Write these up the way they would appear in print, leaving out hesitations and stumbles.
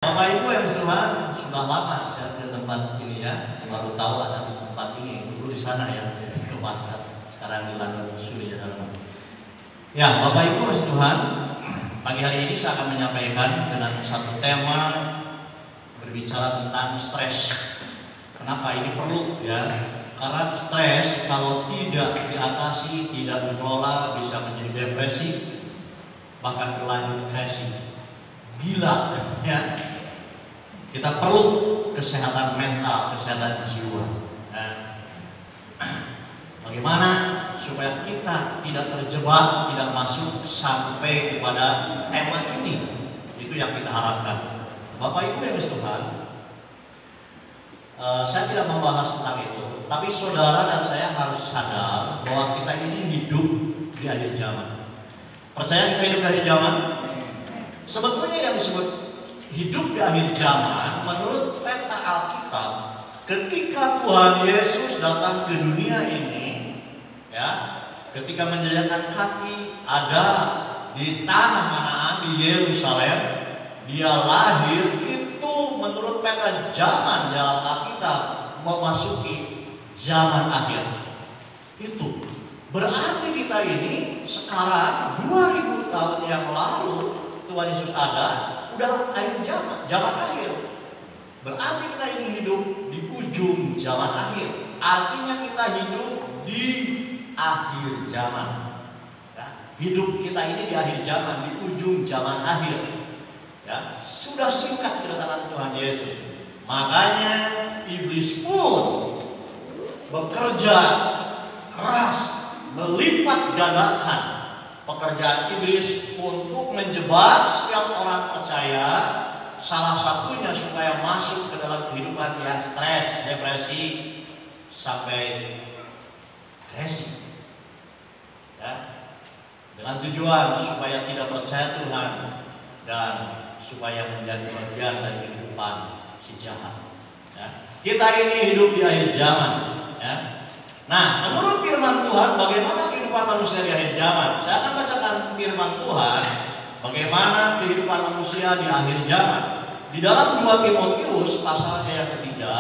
Bapak Ibu yang Tuhan, sudah lama saya ke tempat ini ya, baru tahu ada di tempat ini. Dulu di sana ya, ke Pasca. Sekarang di London Surya dalam. Ya, Bapak Ibu yang Tuhan, pagi hari ini saya akan menyampaikan dengan satu tema berbicara tentang stres. Kenapa ini perlu ya? Karena stres kalau tidak diatasi, tidak dikelola bisa menjadi depresi, bahkan berlanjut depresi. Gila ya. Kita perlu kesehatan mental, kesehatan jiwa ya. Bagaimana supaya kita tidak terjebak, tidak masuk sampai kepada tema ini. Itu yang kita harapkan. Bapak Ibu yang Tuhan, saya tidak membahas tentang itu, tapi saudara dan saya harus sadar bahwa kita ini hidup di akhir zaman. Percaya kita hidup di akhir zaman? Sebetulnya yang disebut hidup di akhir zaman menurut peta Alkitab, ketika Tuhan Yesus datang ke dunia ini ya, ketika menjajakan kaki ada di tanah Kanaan di Yerusalem, dia lahir, itu menurut peta zaman dalam Alkitab memasuki zaman akhir. Itu berarti kita ini sekarang 2000 tahun yang lalu Tuhan Yesus ada, udah akhir zaman akhir. Berarti kita ini hidup di ujung zaman akhir. Artinya kita hidup di akhir zaman ya. Hidup kita ini di akhir zaman, di ujung zaman akhir ya. Sudah singkat kedatangan Tuhan Yesus. Makanya iblis pun bekerja keras, melipat gandakan pekerjaan iblis untuk menjebak setiap orang percaya, salah satunya supaya masuk ke dalam kehidupan yang stres, depresi, sampai depresi ya. Dengan tujuan supaya tidak percaya Tuhan dan supaya menjadi bagian dari kehidupan si jahat ya. Kita ini hidup di akhir zaman ya. Nah, menurut firman Tuhan, bagaimana kehidupan manusia di akhir zaman? Saya akan bacakan firman Tuhan, bagaimana kehidupan manusia di akhir zaman. Di dalam 2 Timotius pasalnya yang ketiga,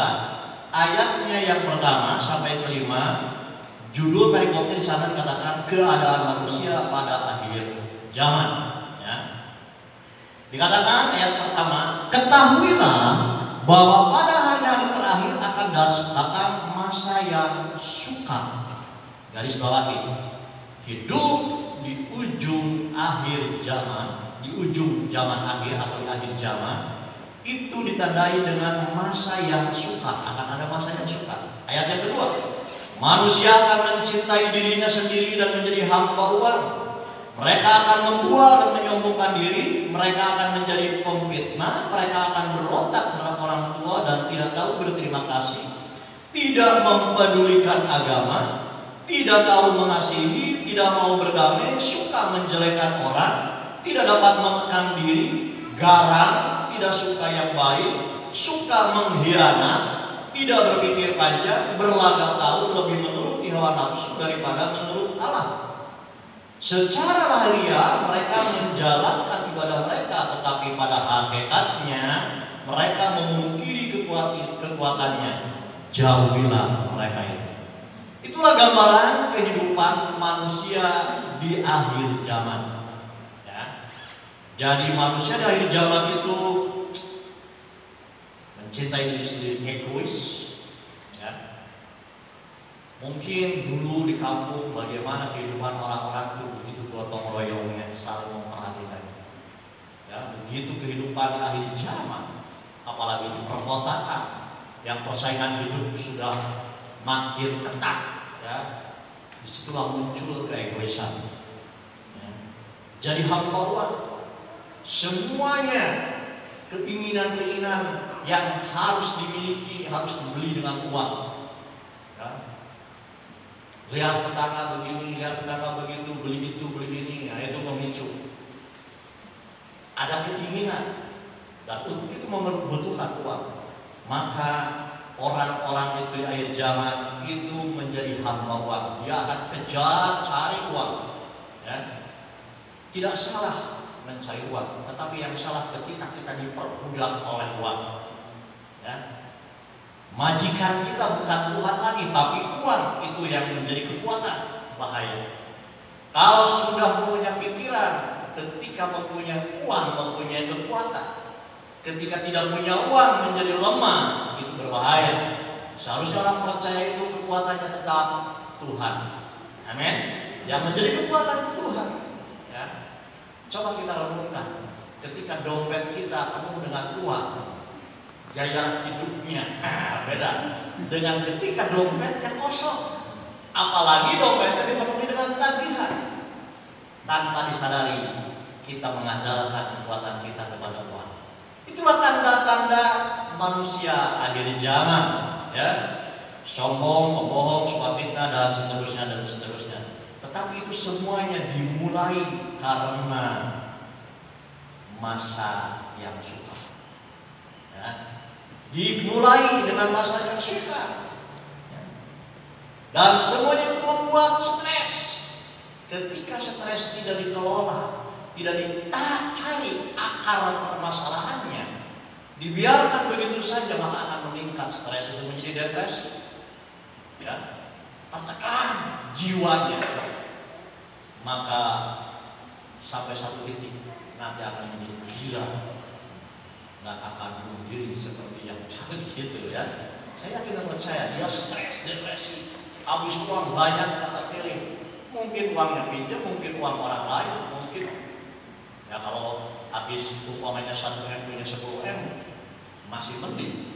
ayatnya yang pertama sampai kelima, judul perikopnya di sana dikatakan keadaan manusia pada akhir zaman. Ya. Dikatakan ayat pertama, ketahuilah bahwa pada hari-hari terakhir akan datang masa yang sukar. Garis bawahi, hidup di ujung akhir zaman, di ujung zaman akhir atau di akhir zaman itu ditandai dengan masa yang sukar. Akan ada masa yang sukar. Ayat yang kedua, manusia akan mencintai dirinya sendiri dan menjadi hamba uang. Mereka akan membual dan menyombongkan diri. Mereka akan menjadi pemfitnah. Mereka akan berontak terhadap orang tua dan tidak tahu berterima kasih, tidak mempedulikan agama, tidak tahu mengasihi, tidak mau berdamai, suka menjelekan orang, tidak dapat mengekang diri, garang, tidak suka yang baik, suka mengkhianat, tidak berpikir panjang, berlagak tahu, lebih menuruti hawa nafsu daripada menurut Allah. Secara lahiriah mereka menjalankan ibadah mereka, tetapi pada hakikatnya mereka memungkiri kekuatannya. Jauhilah mereka itu. Itulah gambaran kehidupan manusia di akhir zaman ya. Jadi manusia di akhir zaman itu mencintai diri sendiri, egois ya. Mungkin dulu di kampung bagaimana kehidupan orang-orang itu begitu gotong royongnya, saling memperhatikan ya. Begitu kehidupan di akhir zaman, apalagi di perkotaan yang persaingan hidup sudah makin ketat ya, disitulah muncul keegoisan ya. Jadi hamba uang, semuanya keinginan-keinginan yang harus dimiliki harus dibeli dengan uang ya. Lihat tetangga begini, lihat tetangga begitu, beli itu, beli ini, nah itu memicu ada keinginan, dan untuk itu membutuhkan uang. Maka orang-orang itu di akhir zaman itu menjadi hamba uang. Dia akan kejar cari uang ya. Tidak salah mencari uang, tetapi yang salah ketika kita diperbudak oleh uang. Ya. Majikan kita bukan Tuhan lagi, tapi uang itu yang menjadi kekuatan. Bahaya. Kalau sudah punya pikiran, ketika mempunyai uang mempunyai kekuatan, ketika tidak punya uang menjadi lemah, itu berbahaya. Seharusnya orang percaya itu kekuatannya tetap Tuhan. Amin. Yang menjadi kekuatan Tuhan. Ya. Coba kita renungkan, ketika dompet kita penuh dengan uang, gaya hidupnya beda dengan ketika dompetnya kosong. Apalagi dompetnya dipenuhi dengan tagihan. Tanpa disadari, kita mengandalkan kekuatan kita kepada uang. Itulah tanda-tanda manusia akhir zaman, ya. Sombong, pembohong, suka fitnah, dan seterusnya dan seterusnya. Tetapi itu semuanya dimulai karena masa yang suka. Ya. Dimulai dengan masa yang suka. Ya. Dan semuanya itu membuat stres. Ketika stres tidak dikelola, tidak dicari akar permasalahannya, dibiarkan begitu saja, maka akan meningkat. Stres itu menjadi depresi, ya, tertekan jiwanya, maka sampai satu titik nanti akan menjadi gila, nggak akan bunuh diri seperti yang gitu, ya. Saya yakin dan percaya dia stres, depresi, habis uang banyak tak terpilih. Mungkin uangnya pinjam, mungkin uang orang lain, mungkin ya kalau habis umpamanya 1M punya 10M masih mending.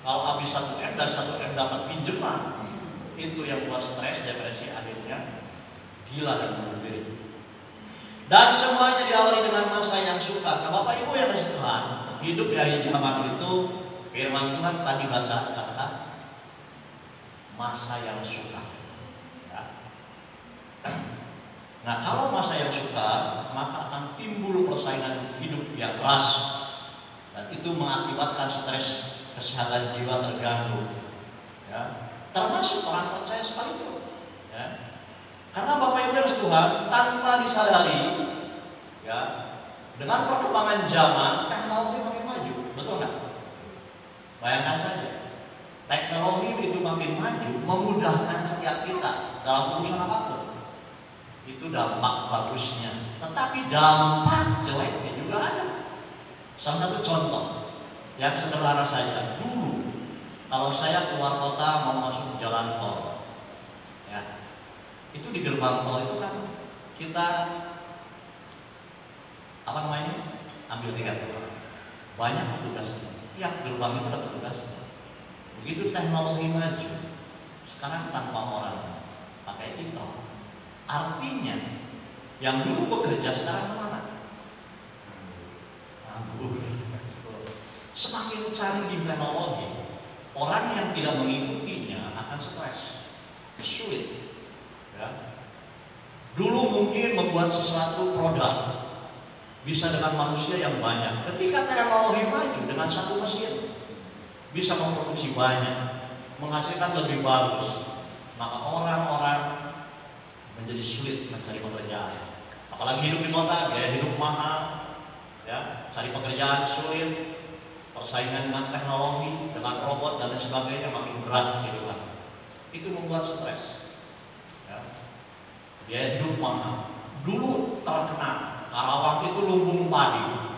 Kalau habis 1M dan 1M dapat pinjaman, itu yang buat stres, depresi, akhirnya gila dan bunuh diri. Dan semuanya diawali dengan masa yang suka. Nah, Bapak Ibu yang kasih Tuhan, hidup di akhir zaman itu, firman Tuhan tadi baca katakan masa yang suka. Nah, kalau masa yang suka, maka akan timbul persaingan hidup yang keras, dan itu mengakibatkan stres, kesehatan jiwa terganggu, ya, termasuk orang percaya sekalipun, ya. Karena Bapak Ibu yang Tuhan, tanpa disadari, ya, dengan perkembangan zaman, teknologi makin maju, betul nggak? Bayangkan saja, teknologi itu makin maju, memudahkan setiap kita dalam urusan apapun. Itu dampak bagusnya, tetapi dampak jeleknya juga ada. Salah satu contoh yang sederhana saja, dulu kalau saya keluar kota mau masuk jalan tol, ya, itu di gerbang tol itu kan kita apa namanya, ambil tiket, banyak petugasnya, tiap gerbang itu ada petugasnya. Begitu teknologi maju, sekarang tanpa orang, pakai e-tol. Artinya yang dulu bekerja sekarang kemana? Nganggur. Semakin canggih teknologi, orang yang tidak mengikutinya akan stres, sulit, ya. Dulu mungkin membuat sesuatu produk bisa dengan manusia yang banyak. Ketika teknologi maju dengan satu mesin bisa memproduksi banyak, menghasilkan lebih bagus, maka orang-orang menjadi sulit mencari pekerjaan. Apalagi hidup di kota, biaya hidup mahal, ya, cari pekerjaan sulit, persaingan dengan teknologi, dengan robot dan lain sebagainya makin berat kehidupan. Itu membuat stres, ya. Biaya hidup mahal. Dulu terkenal Karawang itu lumbung padi,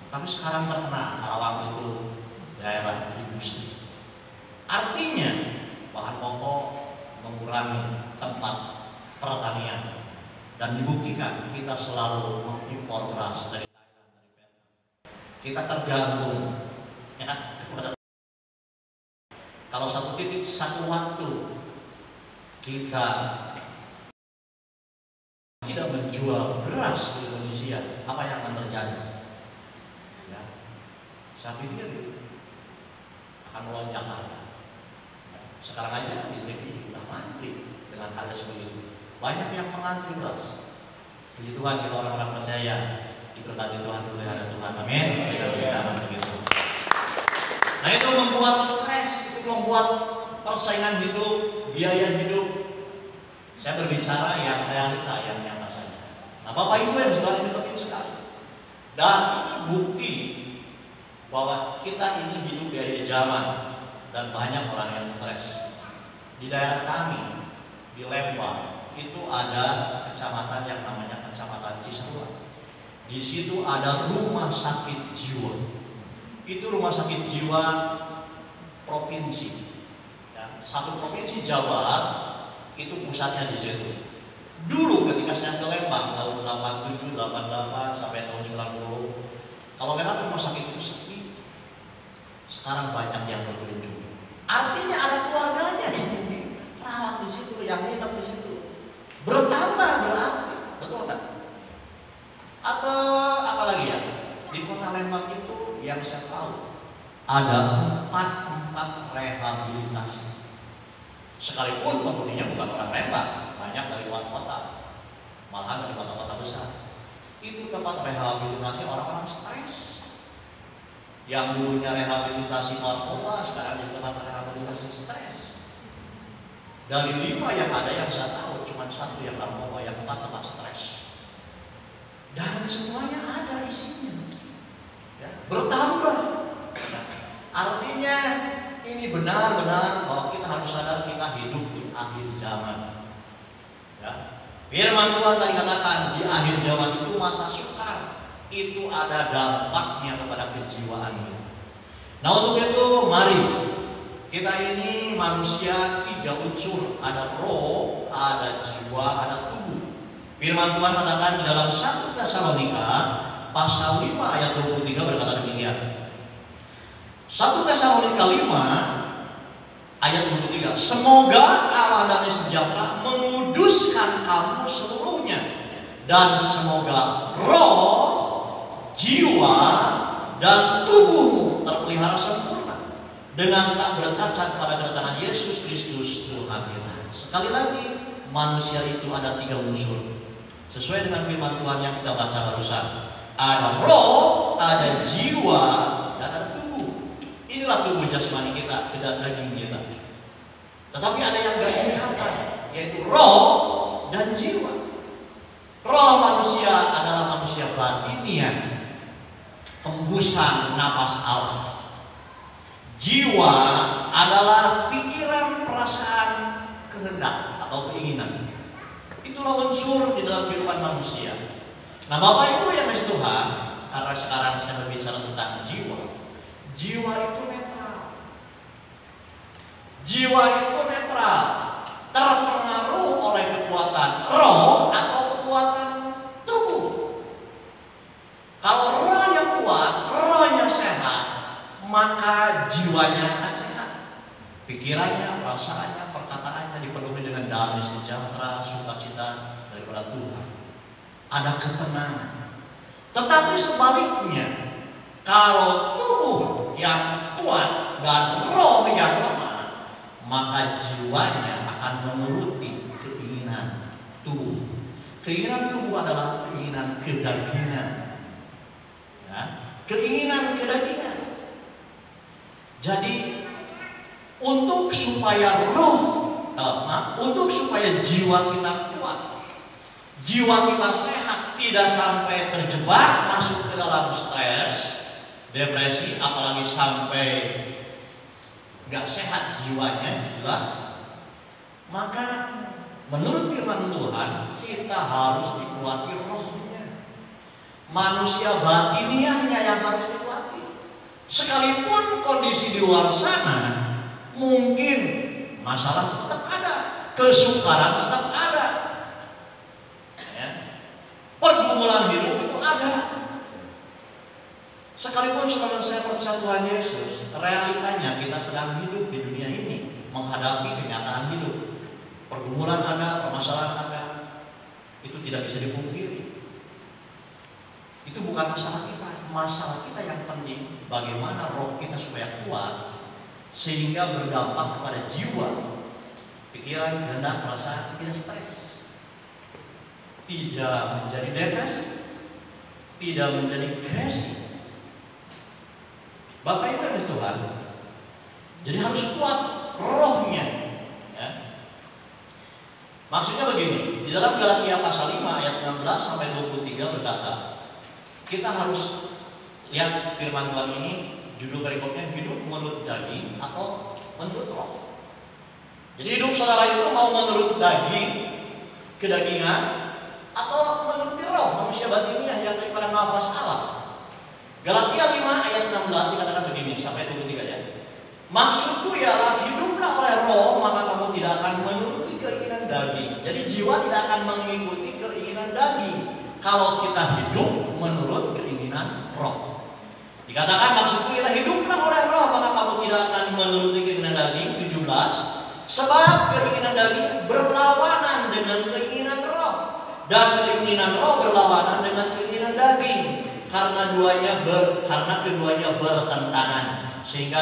tapi sekarang terkenal Karawang itu daerah industri. Artinya bahan pokok mengurangi tempat pertanian, dan dibuktikan kita selalu mengimpor beras dari Thailand, dari Vietnam. Kita tergantung, ya, kepada. Kalau satu titik satu waktu kita tidak menjual beras di Indonesia, apa yang akan terjadi? Ya, saya pikir akan melonjak harga. Ya, sekarang aja di TV sudah mantri dengan harga sebegitu. Banyak yang mengantri beras. Puji Tuhan, kita orang-orang percaya diberkati Tuhan, dipelihara Tuhan. Amin. Begitu. Nah, itu membuat stres, itu membuat persaingan hidup, biaya hidup. Saya berbicara yang realita, yang nyata saja. Nah, Bapak Ibu yang selalu ini penting sekali. Dan ini bukti bahwa kita ini hidup di akhir zaman dan banyak orang yang stres. Di daerah kami, di Lembang, itu ada kecamatan yang namanya Kecamatan Cisarua. Di situ ada rumah sakit jiwa. Itu rumah sakit jiwa provinsi. Ya, satu provinsi Jawa itu pusatnya di situ. Dulu ketika saya ke Lembang tahun 87, 88 sampai tahun 90, kalau lewat rumah sakit itu sepi. Sekarang banyak yang berkunjung. Artinya ada keluarganya yang rawat di situ, yang nginep di situ. Bertambah berarti, betul kan? Atau apalagi ya? Di kota Lembang itu yang saya tahu ada 4 tempat rehabilitasi. Sekalipun penghuninya bukan orang Lembang, banyak dari luar kota, malahan dari kota-kota besar. Itu tempat rehabilitasi orang-orang stres. Yang dulunya rehabilitasi narkoba, sekarang jadi tempat rehabilitasi stres. Dari 5 yang ada yang saya tahu, cuma 1 yang narkoba, yang 4 tempat stres. Dan semuanya ada isinya, ya, bertambah. Artinya ini benar-benar bahwa kita harus sadar kita hidup di akhir zaman. Ya. Firman Tuhan tadi katakan di akhir zaman itu masa sukar, itu ada dampaknya kepada kejiwaan kita. Nah untuk itu mari kita ini manusia 3 unsur, ada roh, ada jiwa, ada tubuh. Firman Tuhan katakan di dalam 1 Tesalonika pasal 5 ayat 23 berkata demikian. 1 Tesalonika 5 ayat 23. Semoga Allah damai sejahtera menguduskan kamu seluruhnya, dan semoga roh, jiwa, dan tubuhmu terpelihara sempurna dengan tak bercacat pada kedatangan Yesus Kristus Tuhan kita. Sekali lagi, manusia itu ada 3 unsur. Sesuai dengan firman Tuhan yang kita baca barusan. Ada roh, ada jiwa, dan ada tubuh. Inilah tubuh jasmani kita, tidak daging kita. Tetapi ada yang gak kelihatan, yaitu roh dan jiwa. Roh manusia adalah manusia batiniah, hembusan nafas Allah. Jiwa adalah pikiran, perasaan, kehendak atau keinginan. Itulah unsur di dalam kehidupan manusia. Nah Bapak Ibu yang kasih Tuhan, karena sekarang saya berbicara tentang jiwa. Jiwa itu netral. Jiwa itu netral, terpengaruh oleh kekuatan roh atau kekuatan tubuh. Kalau rohnya kuat, rohnya sehat, maka jiwanya akan sehat. Pikirannya, perasaannya, perkataannya dipenuhi dengan damai sejahtera, sukacita daripada Tuhan. Ada ketenangan. Tetapi sebaliknya, kalau tubuh yang kuat dan roh yang lemah, maka jiwanya akan menuruti keinginan tubuh. Keinginan tubuh adalah keinginan kedagingan, ya, keinginan kedagingan. Jadi untuk supaya untuk supaya jiwa kita kuat, jiwa kita sehat, tidak sampai terjebak masuk ke dalam stres, depresi, apalagi sampai gak sehat jiwanya, gila, maka menurut firman Tuhan kita harus dikuati rohnya. Manusia batiniahnya yang harus dikuati. Sekalipun kondisi di luar sana mungkin masalah tetap ada, kesukaran tetap ada, ya. Pergumulan hidup itu ada. Sekalipun saudara saya percaya Tuhan Yesus, realitanya kita sedang hidup di dunia ini, menghadapi kenyataan hidup. Pergumulan ada, permasalahan ada, itu tidak bisa dipungkiri. Itu bukan masalah kita. Masalah kita yang penting bagaimana roh kita supaya kuat, sehingga berdampak kepada jiwa, pikiran, kehendak, perasaan, tidak stres, tidak menjadi depresi, tidak menjadi depresi. Bapak Ibu yang kasih Tuhan, jadi harus kuat rohnya, ya. Maksudnya begini, di dalam Galatia pasal 5 ayat 16 sampai 23 berkata, kita harus lihat firman Tuhan ini, judul perikopnya hidup menurut daging atau menurut roh. Jadi hidup saudara itu mau menurut daging, kedagingan, atau menurut roh, manusia batiniah yang daripada nafas Allah. Galatia 5 ayat 16 dikatakan begini, sampai 23 ya. Maksudku ialah hiduplah oleh roh, maka kamu tidak akan menuruti keinginan daging. Jadi jiwa tidak akan mengikuti keinginan daging kalau kita hidup menurut keinginan roh. Dikatakan maksudku ialah hiduplah oleh roh, maka kamu tidak akan menuruti keinginan daging. 17. Sebab keinginan daging berlawanan dengan keinginan roh, dan keinginan roh berlawanan dengan keinginan daging. Karena keduanya bertentangan, sehingga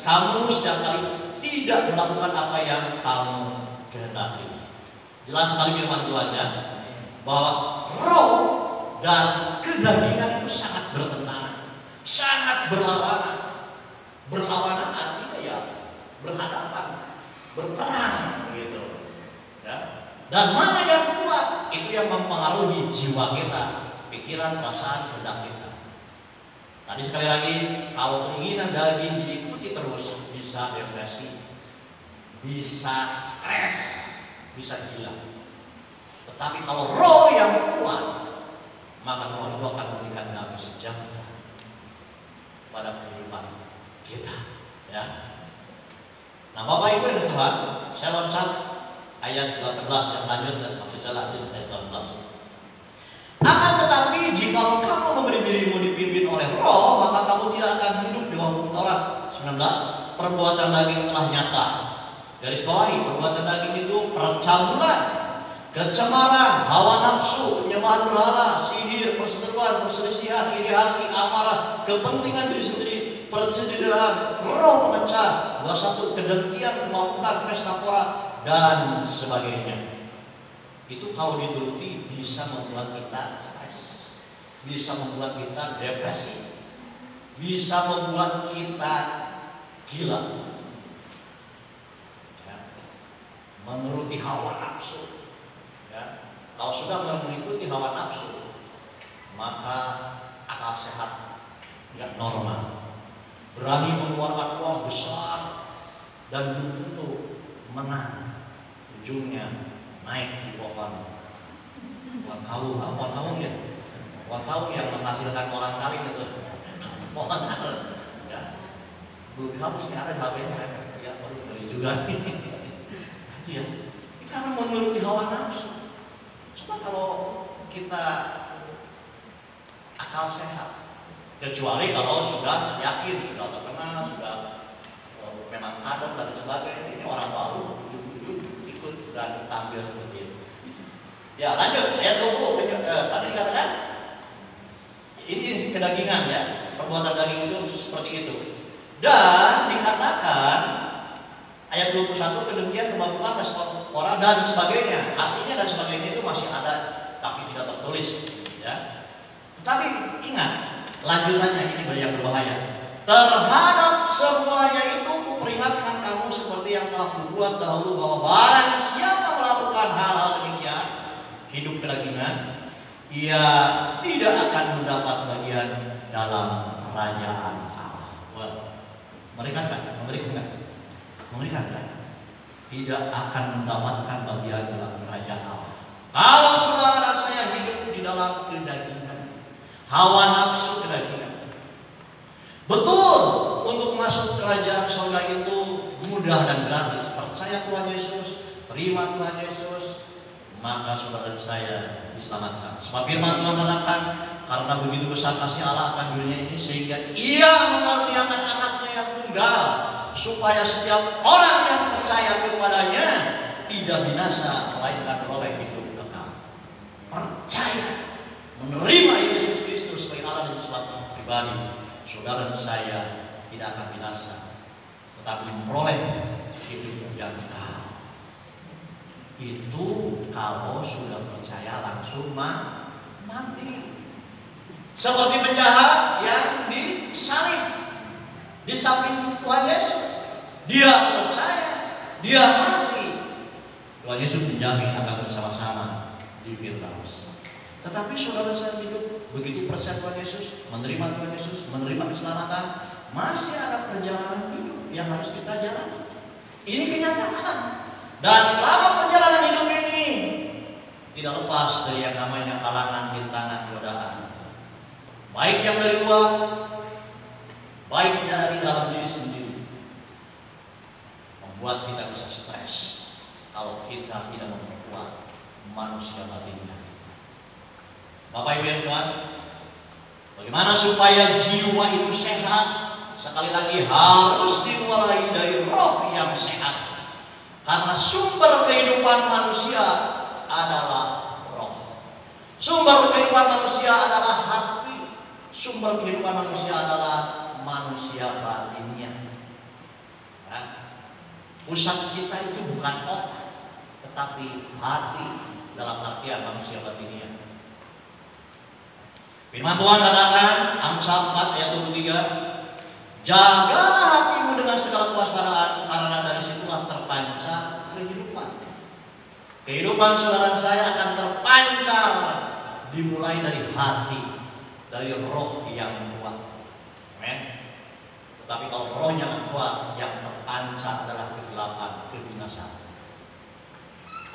kamu setiap kali tidak melakukan apa yang kamu kehendaki. Jelas sekali firman Tuhan ya, bahwa roh dan kedagingan itu sangat bertentangan, sangat berlawanan. Berlawanan artinya ya berhadapan, berperang gitu. Ya. Dan mana yang kuat, itu yang mempengaruhi jiwa kita, pikiran, perasaan, kehendak kita. Tadi sekali lagi, kalau keinginan daging diikuti terus, bisa depresi, bisa stres, bisa gila. Tetapi kalau roh yang kuat, maka roh itu akan memberikan damai sejahtera pada kehidupan kita. Ya. Nah, Bapak Ibu yang Tuhan, saya loncat ayat 18 yang lanjut, dan maksud saya lanjut ayat 18. Akan tetapi jika kamu memberi dirimu dipimpin oleh roh, maka kamu tidak akan hidup di bawah hukum Taurat. 19. Perbuatan daging telah nyata. Garis bawahi, perbuatan daging itu percabulan, kecemaran, hawa nafsu, penyembahan berhala, sihir, perseteruan, perselisihan, iri hati, amarah, kepentingan diri sendiri, percederaan, roh pemecah, 21, kedengkian, kemabukan, pesta pora, dan sebagainya. Itu kalau dituruti bisa membuat kita stres, bisa membuat kita depresi, bisa membuat kita gila. Ya. Menuruti hawa nafsu. Ya. Kalau sudah mengikuti hawa nafsu, maka akal sehat nggak normal. Berani mengeluarkan uang besar dan belum tentu menang. Ujungnya naik di pohon kaung ya, pohon kaung yang menghasilkan orang kali itu, pohon aren, ya, belum dihapus nih ada HP-nya, ya, baru juga nih, ya, karena menuruti hawa nafsu. Coba kalau kita akal sehat, kecuali kalau sudah yakin, sudah terkenal, sudah memang kader dan sebagainya, ini orang baru, ikut dan tampil seperti itu. Ya, lanjut ayat 20. Tadi dikatakan ini kedagingan ya, perbuatan daging itu seperti itu. Dan dikatakan ayat 21, kedengkian, kemabukan, pesta pora, dan sebagainya. Artinya dan sebagainya itu masih ada tapi tidak tertulis ya. Tetapi ingat, lanjutannya ini yang berbahaya. Terhadap semuanya itu kuperingatkan kamu seperti yang telah kubuat dahulu, bahwa barang siapa melakukan hal-hal demikian, hidup kedagingan, ia tidak akan mendapat bagian dalam kerajaan Allah. Well, memberikan kan? Tidak akan mendapatkan bagian dalam kerajaan Allah. Kalau saudara dan saya hidup di dalam kedagingan, hawa nafsu kedagingan. Betul, untuk masuk kerajaan surga itu mudah dan gratis. Percaya Tuhan Yesus, terima Tuhan Yesus, maka saudara dan saya diselamatkan. Sebab firman Tuhan katakan, karena begitu besar kasih Allah akan dunia ini, sehingga Ia mengaruniakan anaknya yang tunggal, supaya setiap orang yang percaya kepadanya tidak binasa, melainkan beroleh hidup kekal. Percaya, menerima Yesus Kristus sebagai Allah dan Selamat pribadi, saudara dan saya tidak akan binasa, tetapi memperoleh hidup yang kekal. Itu kalau sudah percaya langsung mati. Seperti penjahat yang disalib di samping Tuhan Yesus, dia percaya, dia mati. Tuhan Yesus menjamin akan bersama-sama di Firdaus. Tetapi saudara saya hidup begitu percaya Tuhan Yesus, menerima Tuhan Yesus, menerima keselamatan, masih ada perjalanan hidup yang harus kita jalani. Ini kenyataan. Dan selama perjalanan hidup ini tidak lepas dari yang namanya halangan, rintangan, godaan. Baik yang dari luar, baik dari dalam diri sendiri, membuat kita bisa stres kalau kita tidak memperkuat manusia batinnya. Bapak Ibu yang Tuhan, bagaimana supaya jiwa itu sehat? Sekali lagi harus dimulai dari roh yang sehat. Karena sumber kehidupan manusia adalah roh. Sumber kehidupan manusia adalah hati. Sumber kehidupan manusia adalah manusia batinnya. Ya. Pusat kita itu bukan otak, tetapi hati dalam artian manusia batinnya. Firman Tuhan katakan, Amsal 4 ayat 23, jagalah hatimu dengan segala kewaspadaan, karena dari situlah terpancar kehidupan. Kehidupan saudara saya akan terpancar dimulai dari hati, dari roh yang kuat. Amen. Tetapi kalau rohnya yang kuat, yang terpancar adalah kegelapan, kebinasaan.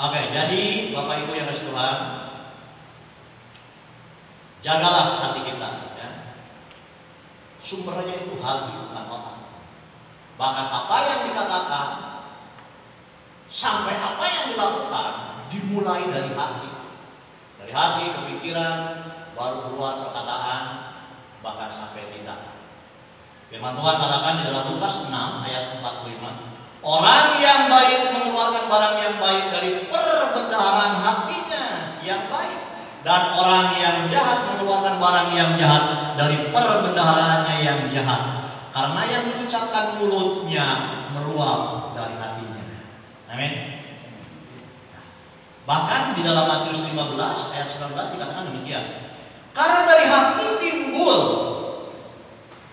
Oke, jadi Bapak Ibu yang kasih Tuhan, jagalah hati kita, ya. Sumbernya itu hati, bukan otak. Bahkan apa yang dikatakan sampai apa yang dilakukan dimulai dari hati. Dari hati, kepikiran, baru keluar perkataan, bahkan sampai tindakan. Firman Tuhan katakan di dalam Lukas 6 ayat 45, orang yang baik mengeluarkan barang yang baik dari perbendaharaan hatinya yang baik, dan orang yang jahat mengeluarkan barang yang jahat dari perbendaharaannya yang jahat. Karena yang diucapkan mulutnya meluap dari hatinya. Amin. Bahkan di dalam Matius 15 ayat 19 dikatakan demikian. Karena dari hati timbul,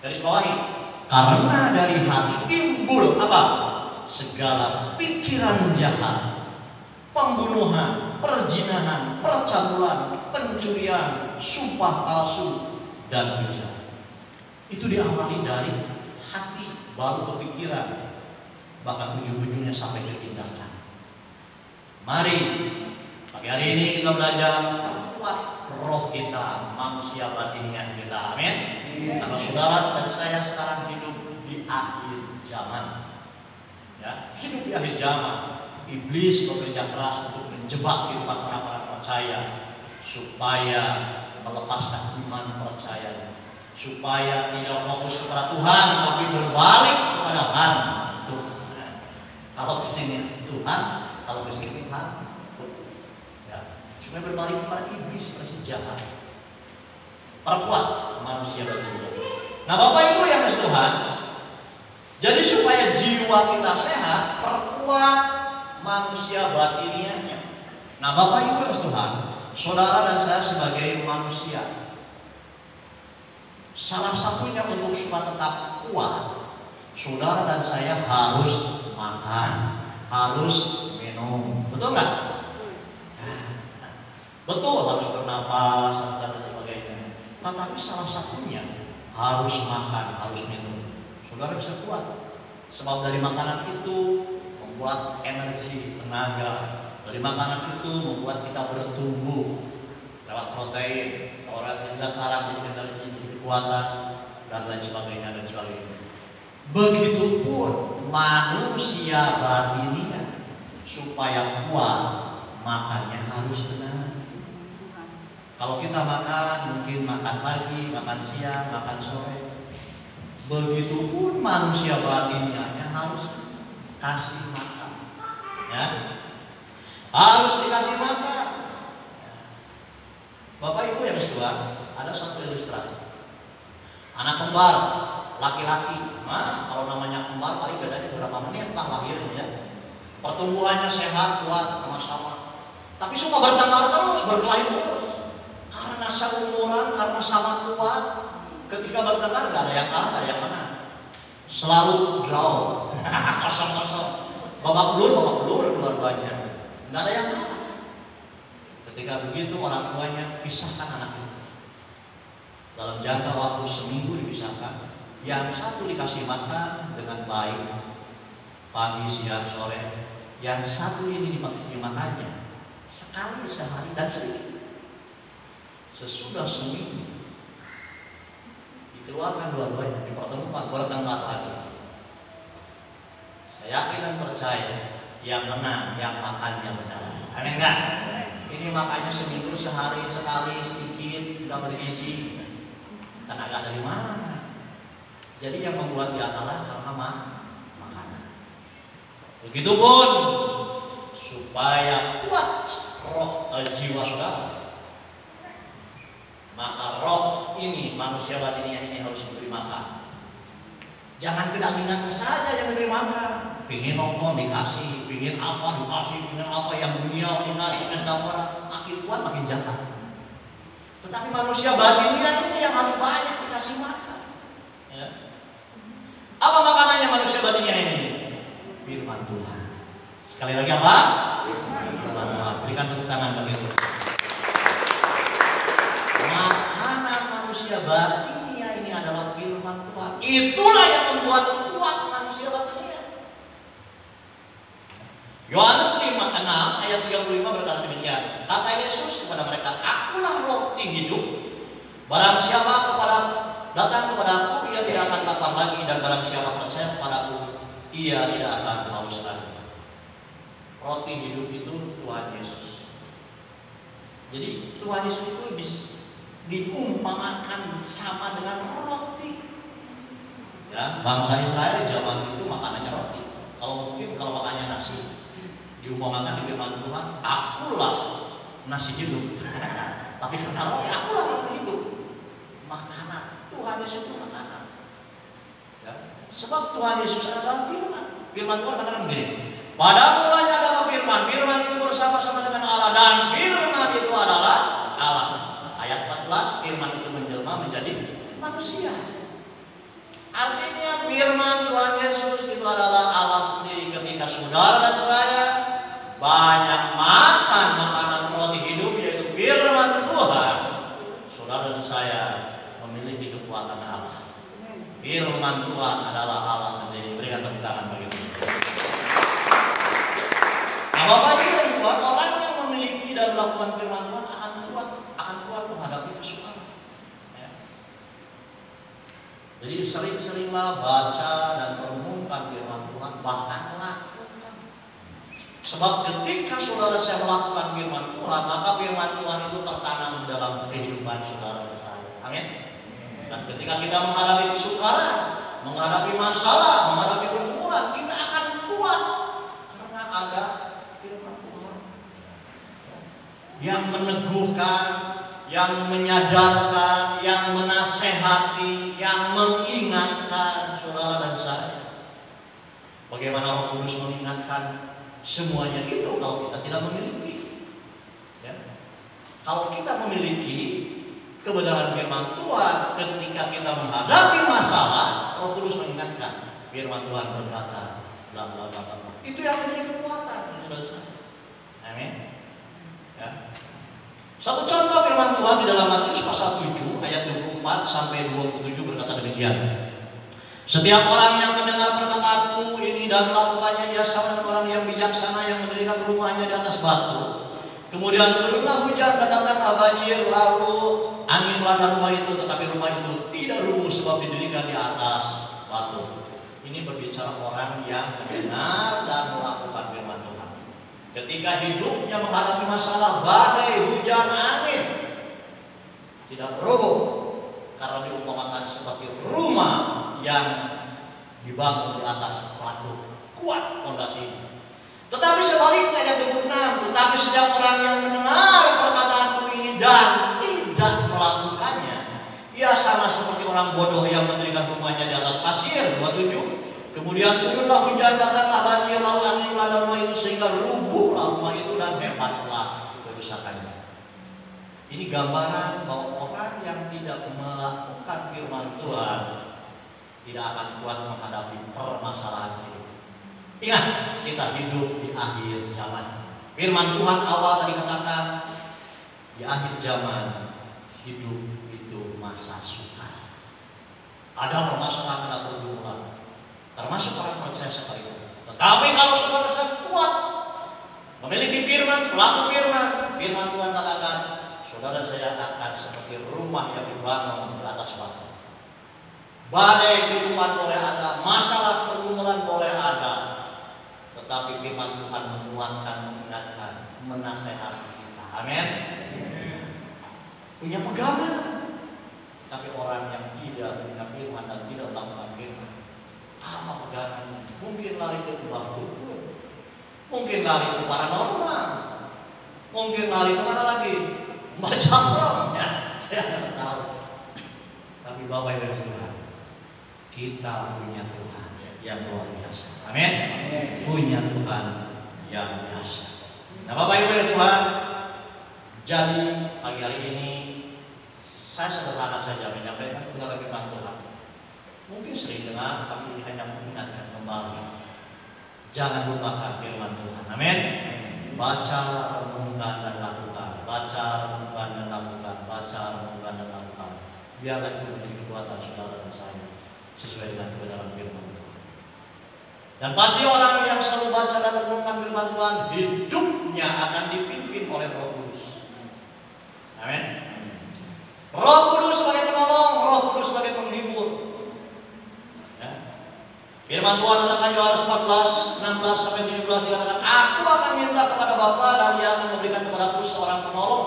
garis bawahi, karena dari hati timbul apa? Segala pikiran jahat, pembunuhan, perzinahan, percabulan, pencurian, sumpah palsu, dan hujat. Itu diawali dari hati, baru kepikiran, bahkan ujung-ujungnya sampai ke tindakan. Mari pagi hari ini kita belajar kuat roh kita, manusia batinnya kita. Amin. Karena saudara dan saya sekarang hidup di akhir zaman, ya, hidup di akhir zaman. Iblis bekerja keras untuk menjebak kehidupan orang-orang percaya supaya melepaskan iman percaya, supaya tidak fokus kepada Tuhan tapi berbalik kepada hantu. Nah, kalau kesini Tuhan, kalau kesini hantu, ya, supaya berbalik kepada iblis versi jahat. Perkuat manusia batinnya. Nah, Bapak Ibu yang kasih Tuhan, jadi supaya jiwa kita sehat, perkuat manusia batinnya. Nah, Bapak Ibu yang Tuhan, saudara dan saya sebagai manusia, salah satunya untuk supaya tetap kuat, saudara dan saya harus makan, harus minum, betul nggak? Betul, harus bernapas dan sebagainya. Tetapi salah satunya harus makan, harus minum. Saudara bisa kuat, sebab dari makanan itu membuat energi, tenaga. Dari makanan itu membuat kita bertumbuh lewat protein, lewat zat darah, energi, kekuatan, dan lain sebagainya dan sebagainya. Begitupun manusia batinnya, supaya kuat makannya harus benar. Kalau kita makan, mungkin makan pagi, makan siang, makan sore. Begitupun manusia batinnya harus kasih makan, ya, harus dikasih makan. Bapak Ibu yang sekalian, ada satu ilustrasi. Anak kembar, laki-laki, nah, kalau namanya kembar paling bedanya berapa menit setelah lahirnya, ya. Pertumbuhannya sehat, kuat, sama-sama. Tapi suka bertengkar terus, berkelahi terus. Karena seumuran, karena sama kuat. Ketika bertengkar nggak ada yang kalah, nggak ada yang menang. Selalu draw, kosong-kosong. Babak belur dua-duanya. Nggak ada yang kalah. Ketika begitu orang tuanya pisahkan anaknya. Dalam jangka waktu seminggu dipisahkan. Yang satu dikasih makan dengan baik, pagi, siang, sore. Yang satu ini dikasih makannya sekali sehari dan sedikit. Sesudah seminggu dikeluarkan dua-duanya, dipertemukan bertengkar lagi. Saya yakin dan percaya yang menang yang makannya benar. Aneh enggak? Ini makanya seminggu sehari sekali sedikit udah bergizi. Tenaga dari mana? Jadi yang membuat dia kalah karena makanan. Begitupun supaya kuat roh jiwa saudara, maka roh ini manusia batiniah ini harus diberi makan. Jangan kedagingan saja yang diberi makan. Pingin nonton dikasih, pingin apa dikasih, pingin apa yang dunia dikasih, pesta orang makin kuat makin jahat. Tetapi manusia batiniah ini yang harus banyak dikasih makan. Ya. Apa makanannya manusia batiniah ini? Firman Tuhan. Sekali lagi apa? Firman Tuhan. Berikan tepuk tangan bagi itu. Makanan manusia batiniah ini adalah firman Tuhan. Itulah yang membuat kuat manusia batiniah. Yohanes 6 ayat 35 berkata demikian. Kata Yesus kepada mereka, "Akulah roti hidup. Barang siapa datang kepadaku, ia tidak akan lapar lagi, dan barang siapa percaya kepadaku, ia tidak akan haus lagi." Roti hidup itu Tuhan Yesus. Jadi Tuhan Yesus itu diumpamakan sama dengan roti. Ya, bangsa Israel zaman itu makanannya roti. Kalau makannya nasi, diumpamakan di firman Tuhan, "Akulah nasi hidup." Tapi karena roti, akulah roti hidup. Makanan Tuhan Yesus itu makanan. Ya. Sebab Tuhan Yesus adalah firman. Firman Tuhan katakan begini, "Pada mulanya adalah firman. Firman itu bersama-sama dengan Allah, dan firman itu adalah Allah." Ayat 14, firman itu menjelma menjadi manusia. Artinya firman Tuhan Yesus itu adalah Allah sendiri. Ketika saudara dan saya banyak makan makanan roti hidup, yaitu firman Tuhan, saudara dan saya memiliki kekuatan Allah. Firman Tuhan adalah Allah sendiri. Berikan tepuk tangan bagi kita. Nah, Bapak Ibu yang kuat, orang yang memiliki dan melakukan firman Tuhan akan kuat menghadapi kesukaran. Ya. Jadi sering-seringlah baca dan merenungkan firman Tuhan, bahkan lakukan. Sebab ketika saudara saya melakukan firman Tuhan, maka firman Tuhan itu tertanam dalam kehidupan saudara dan saya. Amin. Dan ketika kita menghadapi kesukaran, menghadapi masalah, menghadapi pergumulan, kita akan kuat karena ada firman Tuhan yang meneguhkan, yang menyadarkan, yang menasehati, yang mengingatkan saudara dan saya. Bagaimana Roh Kudus mengingatkan semuanya itu kalau kita tidak memiliki? Ya. Kalau kita memiliki kebenaran firman Tuhan, ketika kita menghadapi masalah, Roh Kudus mengingatkan. Firman Tuhan berkata, bla bla bla bla. Itu yang menjadi kekuatan, saudara. Amin. Ya. Satu contoh firman Tuhan di dalam Matius pasal 7 ayat 24 sampai 27 berkata demikian. "Setiap orang yang mendengar perkataanku ini dan melakukannya, ia sama dengan orang yang bijaksana yang mendirikan rumahnya di atas batu. Kemudian turunlah hujan dan datanglah banjir, lalu angin melanda rumah itu, tetapi rumah itu tidak rubuh sebab didirikan di atas batu." Ini berbicara orang yang mendengar dan melakukan firman Tuhan. Ketika hidupnya menghadapi masalah badai, hujan, angin, tidak roboh karena diumpamakan seperti rumah yang dibangun di atas batu, kuat fondasinya. Tetapi sebaliknya yang 26, "Tetapi setiap orang yang mendengar perkataanku ini dan tidak melakukannya, ia sama seperti orang bodoh yang mendirikan rumahnya di atas pasir." 27, "Kemudian turunlah hujan, datanglah banjir, lalu angin melanda rumah itu sehingga rubuhlah rumah itu dan hebatlah kerusakannya." Ini gambaran bahwa orang yang tidak melakukan firman Tuhan tidak akan kuat menghadapi permasalahan hidup. Ingat, kita hidup di akhir zaman. Firman Tuhan awal tadi katakan, di akhir zaman hidup itu masa sukar. Ada permasalahan, ada pergumulan, termasuk orang percaya sekalipun. Tetapi kalau saudara kuat memiliki firman, pelaku firman, firman Tuhan katakan, saudara saya akan seperti rumah yang dibangun di atas batu. Badai kehidupan boleh ada, masalah pergumulan boleh ada, tetapi firman Tuhan menguatkan, mengingatkan, menasehati kita. Amin. Punya pegangan. Tapi orang yang tidak punya firman dan tidak melakukan firman, apa pegangannya? Mungkin lari ke tukang dukun, mungkin lari ke paranormal, mungkin lari kemana lagi? Baca Quran, ya, saya tidak tahu. Tapi Bapak Ibu Tuhan, kita punya Tuhan yang luar biasa. Amin. Punya Tuhan yang biasa. Nah, Bapak Ibu Tuhan, jadi pagi hari ini saya sederhana saja menyampaikan kepada firman Tuhan. Mungkin sering dengar, tapi ini hanya mengingatkan kembali. Jangan lupakan firman Tuhan. Amin. Baca, renungkan dan lakukan. Baca, renungkan dan lakukan. Baca, renungkan dan lakukan. Biarlah itu menjadi kekuatan saudara dan saya sesuai dengan kebenaran firman Tuhan. Dan pasti orang yang selalu baca dan renungkan firman Tuhan, hidupnya akan dipimpin oleh Roh Kudus. Amin. Roh Kudus sebagai penolong, Roh Kudus sebagai penghibur. Ya. Firman Tuhan katakan Yohanes 14:16-17 dikatakan, Aku akan minta kepada Bapa dan Ia akan memberikan kepadaku seorang penolong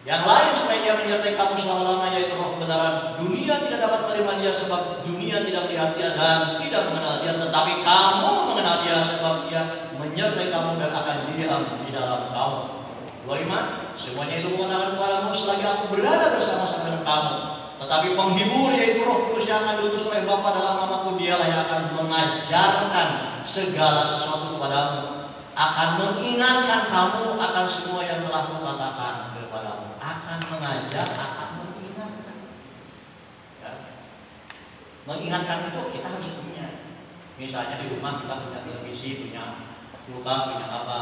yang lain supaya Ia menyertai kamu selama-lamanya, yaitu Roh kebenaran. Dunia tidak dapat menerima Dia sebab dunia tidak melihat Dia dan tidak mengenal Dia, tetapi kamu mengenal Dia sebab Ia menyertai kamu dan akan diam di dalam kamu. 25, semuanya itu kukatakan kepadamu selagi aku berada bersama-sama dengan kamu. Tetapi penghibur yaitu Roh Kudus yang akan diutus oleh Bapa dalam namaku, Dialah yang akan mengajarkan segala sesuatu kepadamu, akan mengingatkan kamu akan semua yang telah kukatakan kepadamu. Akan mengajar, akan mengingatkan. Ya. Mengingatkan itu kita harus punya. Misalnya di rumah kita punya televisi, punya kulkas, punya apa.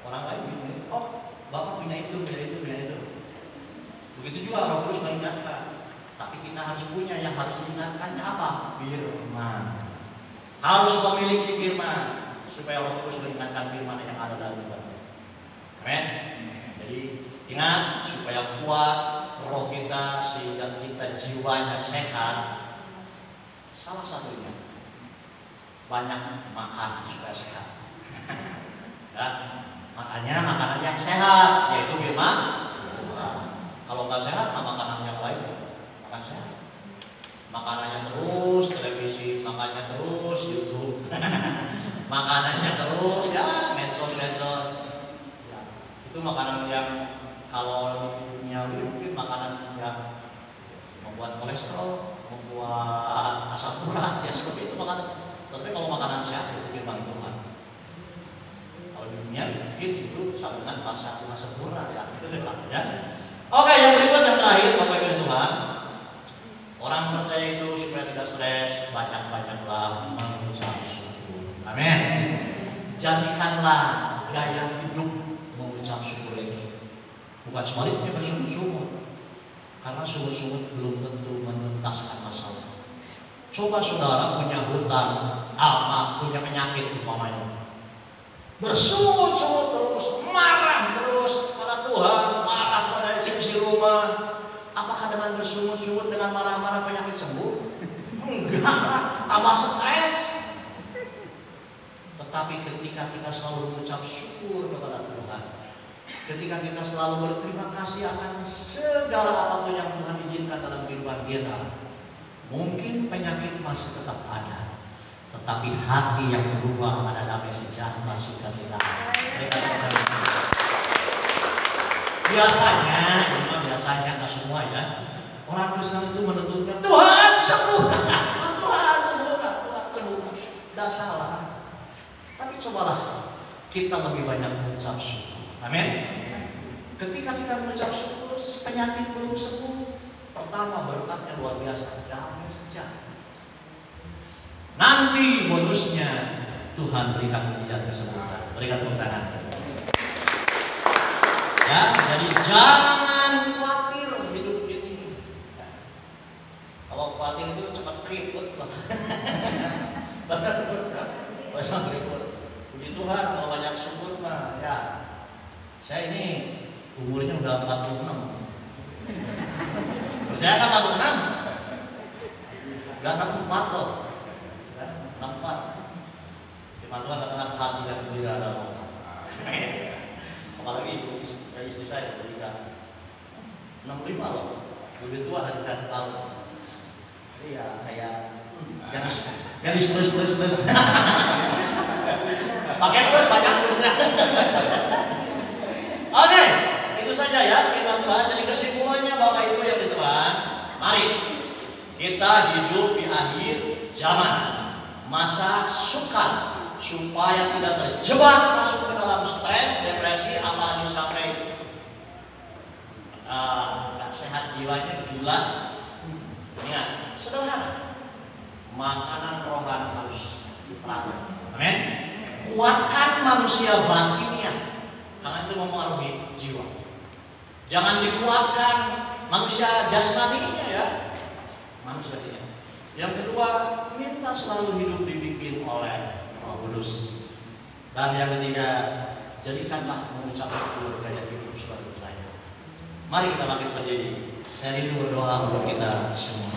Orang lain bingung, oh Bapak punya itu, punya itu, punya itu. Begitu juga Roh Kudus mengingatkan. Tapi kita harus punya, yang harus diingatkannya apa? Firman. Harus memiliki firman supaya Roh Kudus mengingatkan firman yang ada dalam kita. Amin. Jadi ingat supaya kuat roh kita sehingga kita jiwanya sehat. Salah satunya banyak makan supaya sehat. Ya. Makanya makanan yang sehat, yaitu firman. Kalau nggak sehat, makanan yang lain makan sehat. Makanannya terus televisi, makannya terus YouTube, makanannya terus ya medsos. Ya, itu makanan yang kalau duniawi mungkin makanan yang membuat kolesterol, membuat asam urat, ya seperti itu makanan. Tapi kalau makanan sehat itu firman Tuhan. Dunia mungkin itu sangat masa sempurna ya. Oke, yang berikut yang terakhir Bapak Ibu Tuhan, orang percaya itu supaya tidak stres, banyak-banyaklah mengucap syukur. Amin. Jadikanlah gaya hidup mengucap syukur ini, bukan sebaliknya bersungut-sungut, karena sungut-sungut belum tentu menuntaskan masalah. Coba saudara punya hutang, punya penyakit umpamanya, bersungut-sungut terus, marah terus pada Tuhan, marah pada isi rumah. Apakah dengan bersungut-sungut dengan marah-marah penyakit sembuh? Enggak, tambah stres. Tetapi ketika kita selalu mengucap syukur kepada Tuhan, ketika kita selalu berterima kasih akan segala apapun yang Tuhan izinkan dalam kehidupan kita, mungkin penyakit masih tetap ada, tetapi hati yang berubah ada damai sejahtera, sukacita. Biasanya nggak semua ya. Orang Kristen itu menuntutnya Tuhan sembuhkan, Tuhan sembuhkan, Tuhan sembuhkan. Tidak salah. Tapi cobalah kita lebih banyak mengucap syukur. Amin. Ketika kita mengucap syukur, penyakit belum sembuh. Pertama berkatnya luar biasa, damai sejahtera. Nanti bonusnya Tuhan berikan mujizat kesembuhan. Berikan tepuk tangan. Ya, jadi jangan khawatir hidup ini. Ya. Kalau khawatir itu cepat keriput lah. Banyak keriput. Puji Tuhan kalau banyak syukur mah ya. Saya ini umurnya udah 46. Saya kan 46. Udah 64 loh. 64. Firman Tuhan katakan hati dan gembira dalam apalagi istri saya berbeda 65 loh, lebih tua dari saya setahun. Iya, kayak gadis plus pakai plus banyak plusnya. Oke, itu saja ya firman Tuhan. Jadi kesimpulannya Bapak Ibu yang di Tuhan, mari kita hidup di akhir zaman, masa sukar, supaya tidak terjebak masuk ke dalam stres, depresi, apalagi sampai nggak sehat jiwanya, gila. Ingat, sederhana, makanan rohani harus teratur. Amin. Kuatkan manusia batinnya, karena itu mempengaruhi jiwa. Jangan dikuatkan manusia jasmaninya ya, manusia ini. Yang kedua, minta selalu hidup dibimbing oleh Roh Kudus. Dan yang ketiga, jadikanlah mengucap syukur gaya hidup sebagai saya. Mari kita bangkit berdiri. Saya rindu berdoa untuk kita semua.